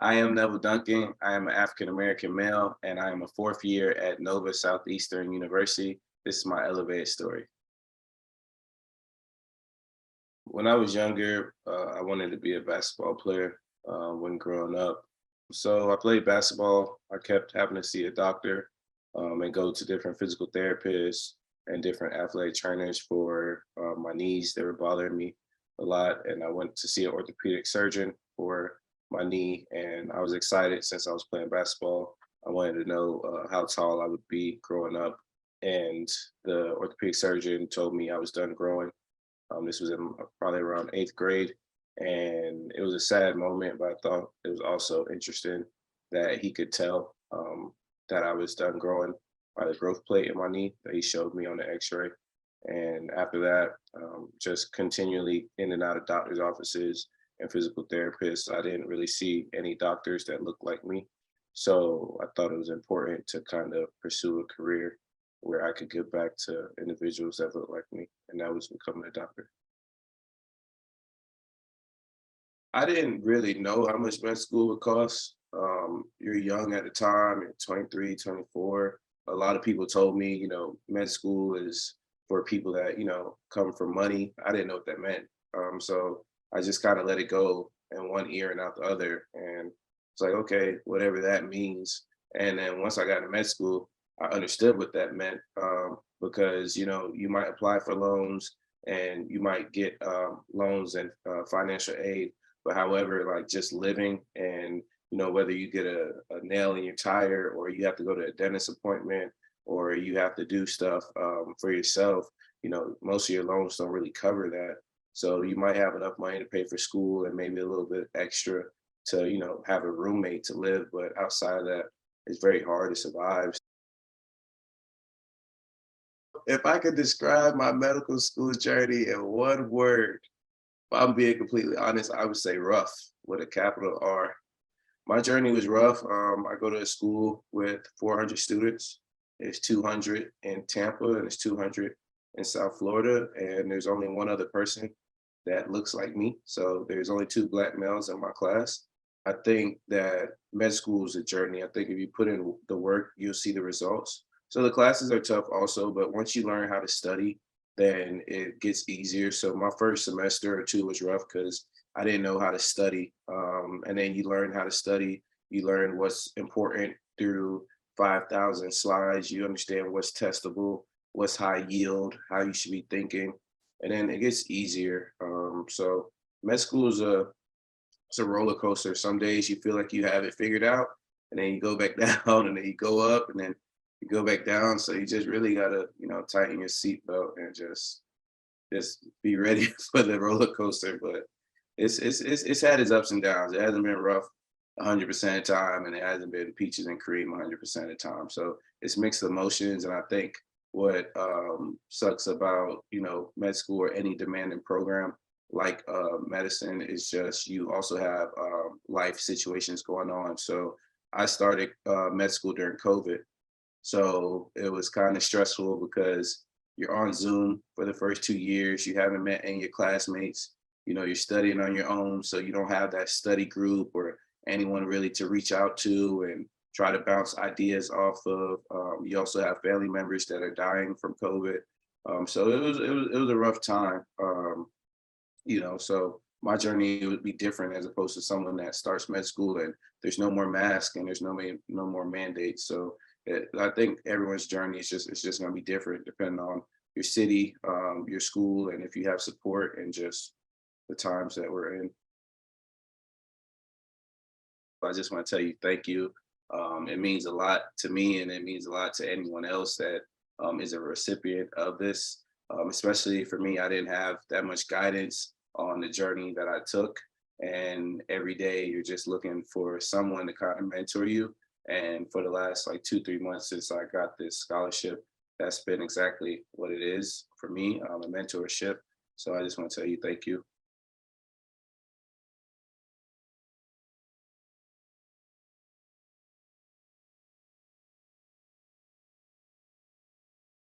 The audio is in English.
I am Nevill Duncan. I am an African American male, and I am a fourth year at Nova Southeastern University. This is my elevated story. When I was younger, I wanted to be a basketball player when growing up. So I played basketball. I kept having to see a doctor and go to different physical therapists and different athletic trainers for my knees. They were bothering me a lot. And I went to see an orthopedic surgeon for my knee. And I was excited since I was playing basketball. I wanted to know how tall I would be growing up. And the orthopedic surgeon told me I was done growing. This was in probably around eighth grade, and it was a sad moment, but I thought it was also interesting that he could tell that I was done growing by the growth plate in my knee that he showed me on the X-ray. And after that, just continually in and out of doctors' offices and physical therapists. I didn't really see any doctors that looked like me, so I thought it was important to kind of pursue a career where I could give back to individuals that look like me, and that was becoming a doctor. I didn't really know how much med school would cost. You're young at the time, you're 23, 24. A lot of people told me, med school is for people that, come from money. I didn't know what that meant. So I just kind of let it go in one ear and out the other. And it's like, okay, whatever that means. And then once I got to med school, I understood what that meant because, you might apply for loans and you might get loans and financial aid. But however, like just living and whether you get a nail in your tire or you have to go to a dentist appointment or you have to do stuff for yourself, most of your loans don't really cover that. So you might have enough money to pay for school and maybe a little bit extra to, have a roommate to live. But outside of that, it's very hard to survive. If I could describe my medical school journey in one word, if I'm being completely honest, I would say rough with a capital R. My journey was rough. I go to a school with 400 students. There's 200 in Tampa and there's 200 in South Florida. And there's only one other person that looks like me. So there's only two Black males in my class. I think that med school is a journey. I think if you put in the work, you'll see the results. So the classes are tough also, but once you learn how to study, then it gets easier. So my first semester or two was rough because I didn't know how to study. And then you learn how to study. You learn what's important through 5,000 slides. You understand what's testable, what's high yield, how you should be thinking. And then it gets easier. So med school is it's a roller coaster. Some days you feel like you have it figured out, and then you go back down, and then you go up, and then you go back down. So you just really gotta, tighten your seatbelt and just be ready for the roller coaster. But it's had its ups and downs. It hasn't been rough 100% of the time, and it hasn't been peaches and cream 100% of the time. So it's mixed emotions, and I think what sucks about med school or any demanding program like medicine is just you also have life situations going on. So I started med school during COVID, so it was kind of stressful because you're on Zoom for the first 2 years. You haven't met any of your classmates. You're studying on your own, so you don't have that study group or anyone really to reach out to and try to bounce ideas off of. You also have family members that are dying from COVID. So it was a rough time. So my journey would be different as opposed to someone that starts med school and there's no more mask and there's no more mandates. So I think everyone's journey is just going to be different depending on your city, your school, and if you have support and just the times that we're in. I just want to tell you thank you. It means a lot to me, and it means a lot to anyone else that is a recipient of this. Especially for me, I didn't have that much guidance on the journey that I took. And every day you're just looking for someone to kind of mentor you. And for the last like 2, 3 months since I got this scholarship, that's been exactly what it is for me, a mentorship. So I just want to tell you thank you.